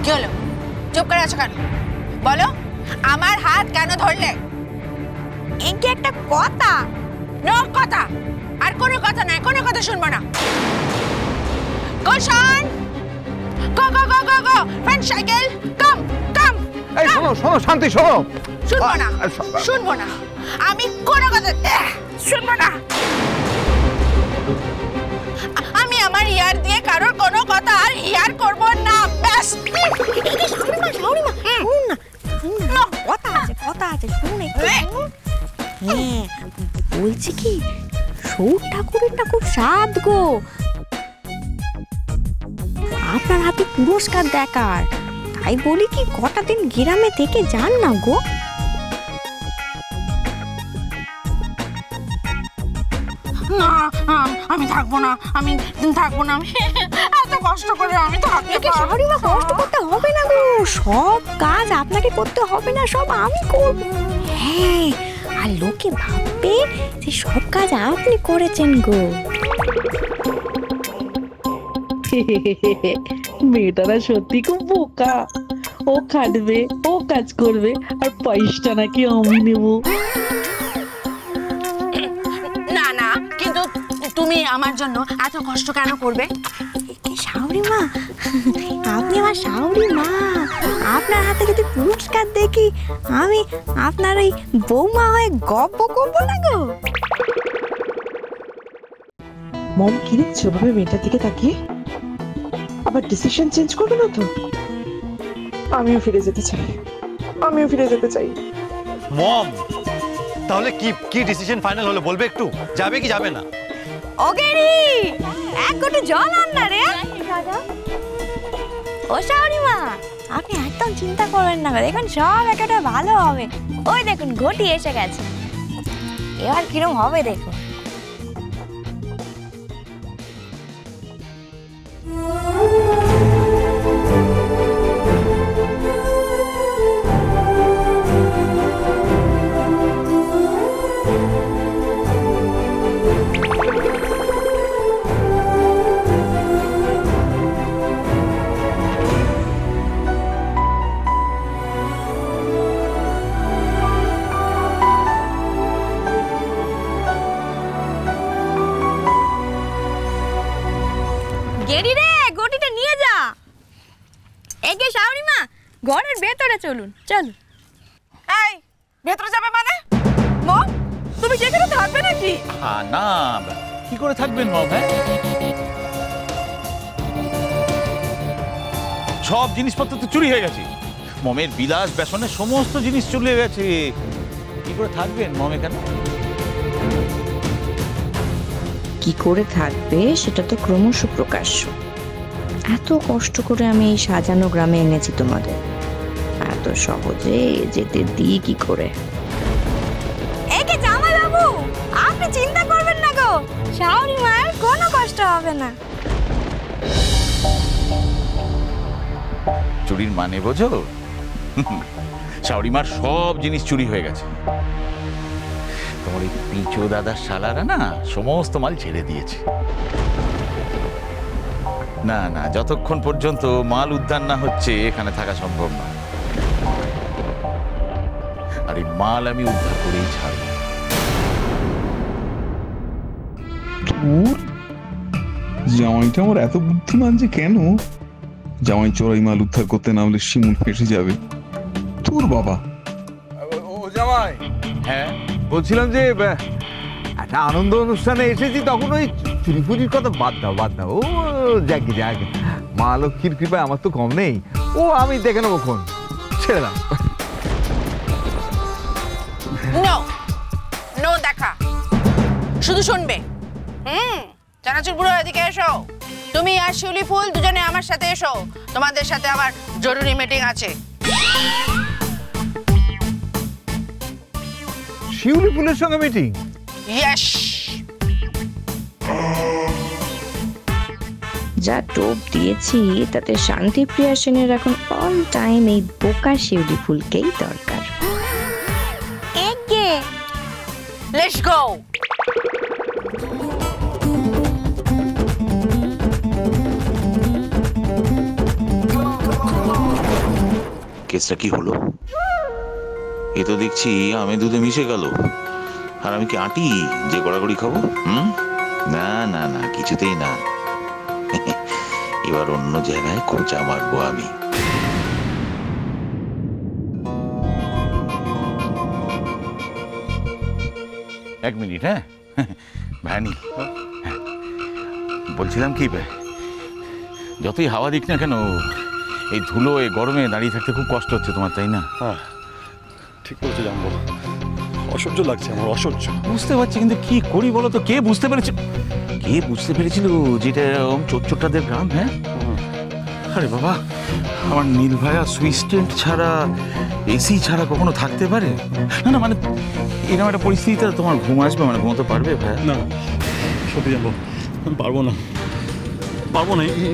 কি হলো? চুপ করে আছো কেন? বলো, আমার হাত কেন ধরলে? একে একটা কথা। নো কথা, আর কোনো কথা নাই, কোনো কথা শুনবো না। গোশান, গো গো গো গো গো, ফ্রেন্ড সাইকেল, কাম কাম। এই শোনো শোনো শান্তি, শোনো। শুনবো না, শুনবো না, আমি কোনো কথা শুনবো না। আমি আমার ইয়ার দিয়ে কারোর কোনো কথা আর ইয়ার করবো না, ব্যাস। কথা আছে, কথা আছে, শুনুন একটু। হ্যাঁ, বলছি কি, সৌর ঠাকুরের না খুব স্বাদ গো। আপনার হাতে পুরস্কার দেখার, তাই বলি কি কটা দিন গ্রামে থেকে যান না গো। না, আমি থাকবো না, আমি থাকবো না, আমি এত কষ্ট করে আমি থাকতে পারবো না। কষ্ট করতে হবে না গো, সব কাজ আপনাকে করতে হবে না, সব আমি করব। হ্যাঁ, আর লোকে ভাববে যে সব কাজ আপনি করেছেন গো। মেয়েটারা সত্যি খুব বোকা। ও খাটবে, ও কাজ করবে, আর পয়সাটা নাকি আমি নেব। না না, কিন্তু তুমি আমার জন্য এত কষ্ট কেন করবে? শাওরি মা, আপনি আমার শাওরি মা। আপনার হাতে যদি পুরস্কার দেখি, আমি আপনার ওই বৌমা হয়ে গপ্প করবো না গো। মম কি দেখছো ভাবে মেয়েটার দিকে তাকিয়ে? আবার ডিসিশন চেঞ্জ করবে না তো? আমিও ফিরে যেতে চাই, আমিও ফিরে যেতে চাই। মম, তাহলে কি ডিসিশন ফাইনাল হলো বলবে একটু? যাবে কি যাবে না? ওগেরি, এক কোটি জল আন না রে। ও শাওরি মা, আপনি একদম চিন্তা করবেন না, দেখুন সব একটা ভালো হবে। ওই দেখুন ঘটি এসে গেছে, এবার কিরম হবে দেখুন। গেরি রে, গটিটা নিয়ে যা। একে শাওরি মা, ঘরের ভেতরে চলুন, চলুন। এই, ভেতরে যাবে মানে? মম, তুমি কি এখানে থাকবে নাকি? না, কি করে থাকবেন মম? হ্যাঁ, সব জিনিসপত্র তো চুরি হয়ে গেছে। মমের বিলাস বেসনের সমস্ত জিনিস চলে গেছে। কি করে থাকবেন মম এখানে? কি করে থাকবে সেটা তো ক্রমশ প্রকাশ্য। এত কষ্ট করে আমি এই সাজানো গ্রামে এনেছি তোমাদের, এত সহজে যেতে দিই কি করে? একে জামাই বাবু, আপনি চিন্তা করবেন না গো, শাওরি মায়ের কোনো কষ্ট হবে না। চুরির মানে বোঝো? শাওরিমার সব জিনিস চুরি হয়ে গেছে। তোমার এই পিঁচো দাদার শালারা না সমস্ত মাল ছেড়ে দিয়েছে। না না, যতক্ষণ পর্যন্ত মাল উদ্ধার না হচ্ছে এখানে থাকা সম্ভব না। আর এই মাল আমি উদ্ধার করেই ছাড়ব। জামাইটা আমার এত বুদ্ধিমান যে কেন? জামাই চোরাই মাল উদ্ধার করতে নামলে শিমুল ফেসে যাবে। তোর বাবা। ও জামাই, হ্যাঁ বলছিলাম যে একটা আনন্দ অনুষ্ঠানে এসেছি, তখন ওই চুরি ফুরির কথা বাদ দাও। ও যাক মা লক্ষ্মীর কৃপায় আমার তো কম নেই। ও আমি দেখে নেবো, ফোন ছেড়ে দাও। নো দেখা, শুধু শুনবে। চানাচুর বুড়ো, এদিকে এসো। তুমি আর শিউলি ফুল দুজনে আমার সাথে এসো, তোমাদের সাথে আমার জরুরি মিটিং আছে। শিউলি ফুলের সঙ্গে মিটিং? ইয়েস। যা টোপ দিয়েছি তাতে শান্তিপ্রিয়া সেনের এখন অল টাইম এই বোকা শিউলি ফুলকেই দরকার। Let's go. কেসটা কি হলো? এ তো দেখছি আমি দুধে মিশে গেল। আর আমি কি আটি যে গড়াগড়ি খাবো? না না না, কিছুতেই না। এবার অন্য জায়গায় খোঁচা মারবো আমি। এক মিনিট, হ্যাঁ ভাইনি, বলছিলাম কি, যতই হাওয়া দিক না কেন এই ধুলো এই গরমে দাঁড়িয়ে থাকতে খুব কষ্ট হচ্ছে তোমার, তাই না? হ্যাঁ ঠিক বলছে জানবো, অসহ্য লাগছে আমার, অসহ্য। বুঝতে পারছি, কিন্তু কি করি বলো তো? কে বুঝতে পেরেছিল যেটা চোরটাদের গ্রাম? হ্যাঁ, আরে বাবা, আমার নীল ভাইয়া সুইচ টেন্ট ছাড়া, এসি ছাড়া কখনো থাকতে পারে না? না মানে এরকম একটা পরিস্থিতিতে তোমার ঘুম আসবে, মানে ঘুমোতে পারবে ভাইয়া? না সত্যি জানবো, আমি পারবো না,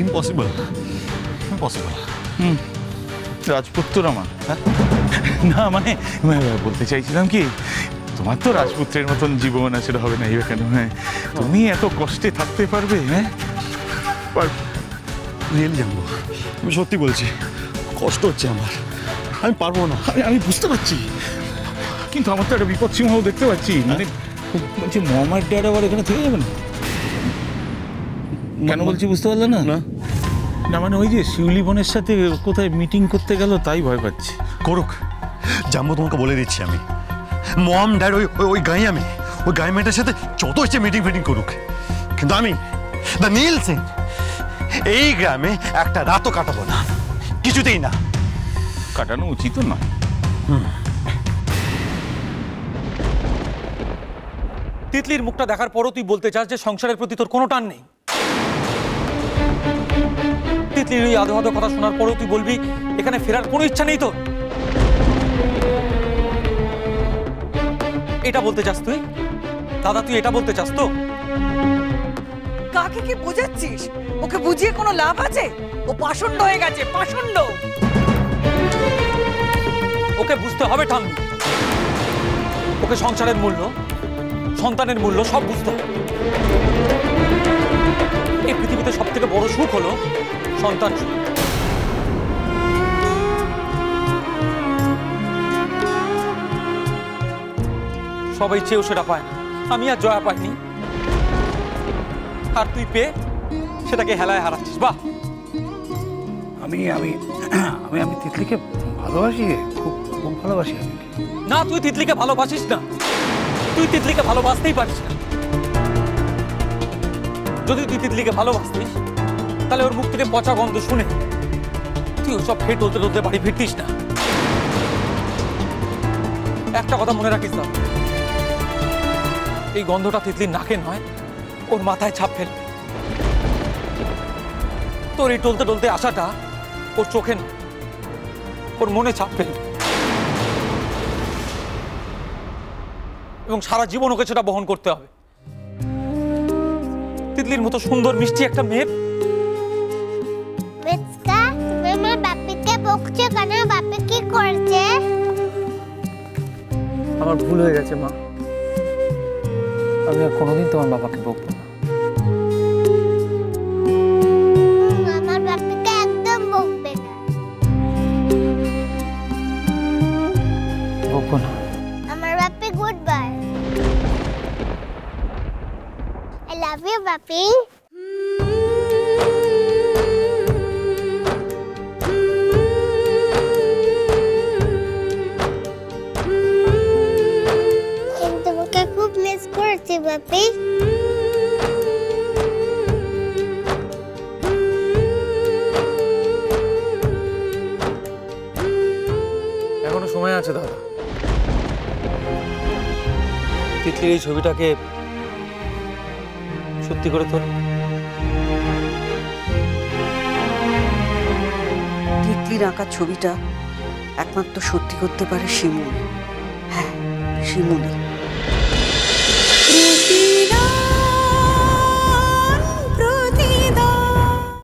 ইম্পসিবল। রাজপুত্র আমার, না মানে বলতে চাইছিলাম কি, তোমার তো রাজপুত্রের মতন জীবন আছে, হবে না কেন? হ্যাঁ, তুমি এত কষ্টে থাকতে পারবে? হ্যাঁ, রিয়েলি জানবো, আমি সত্যি বলছি, কষ্ট হচ্ছে আমার, আমি পারবো না। আমি বুঝতে পারছি, কিন্তু আমার তো একটা বিপদ সীমাও দেখতে পাচ্ছি। মানে বলছি, মোহাম্মদ ড্যাড আবার এখানে থেকে যাবে না? কেন বলছি বুঝতে পারলে না? না মানে ওই যে শিউলি বোনের সাথে কোথায় মিটিং করতে গেল, তাই ভয় পাচ্ছি। করুক জানবো, তোমাকে বলে দিচ্ছি আমি, মম ড্যাড ওই গাই মেয়েটার সাথে যত ইচ্ছে মিটিং করুক, কিন্তু আমি দ্য নীল সিং এই গ্রামে একটা রাতও কাটাবো না, কিছুতেই না। কাটানো উচিত নয়। তিতলির মুখটা দেখার পরও তুই বলতে চাস যে সংসারের প্রতি তোর কোনো টান নেই? তিতলির ওই আধো আধো কথা শোনার পরও তুই বলবি এখানে ফেরার কোনো ইচ্ছা নেই তোর? এটা বলতে চাস তুই? দাদা, তুই এটা বলতে চাস তো? কাকে কি বুঝাচ্ছিস? ওকে বুঝিয়ে কোনো লাভ আছে? ও পাষণ্ড হয়ে গেছে, পাষণ্ড। ওকে বুঝতে হবে ঠাম্মি, ওকে সংসারের মূল্য, সন্তানের মূল্য সব বুঝতে হবে। এই পৃথিবীতে সব থেকে বড় সুখ হলো সন্তান সুখ। সবাই চেয়েও সেটা পায় না, আমি আর জয়া পাইনি, আর তুই পেয়ে সেটাকে হেলায় হারাচ্ছিস। বাহ! আমি আমি আমি আমি তিতলিকে ভালোবাসি, খুব খুব ভালোবাসি আমি। না, তুই তিতলিকে ভালোবাসিস না, তুই তিতলিকে ভালোবাসতেই পারিস না। যদি তুই তিতলিকে ভালোবাসতিস তাহলে ওর মুখ থেকে পচা গন্ধ শুনে তুই ওসব খেয়ে টলতে টলতে বাড়ি ফিরতিস না। একটা কথা মনে রাখিস না, এই গন্ধটা তিতলির নাকে নয়, ওর মাথায় ছাপ ফেলবে। তোর এই টলতে টলতে আসাটা ওর চোখে নয়, ওর মনে ছাপ ফেলবে, এবং সারা জীবন ওকে সেটা বহন করতে হবে। তিতলির মতো সুন্দর মিষ্টি একটা মেয়ে। তুমি আমার বাপিকে বকছো কেন? বাপি কি করেছে? আমার ভুল হয়ে গেছে মা, আমি আর কোনোদিন তোমার বাবাকে বকবো না। আমার বাপিকে একদম বকবে না। বকবো না। আমার বাপি goodbye. I love you, বাপি। তোমাকে খুব মিস করেছি বাপি। এখনো সময় আছে দাদা, তিতলির এই ছবিটাকে সত্যি করে তোর। তিতলির আঁকা ছবিটা একমাত্র সত্যি করতে পারে শিমুল। হ্যাঁ, শিমুলই।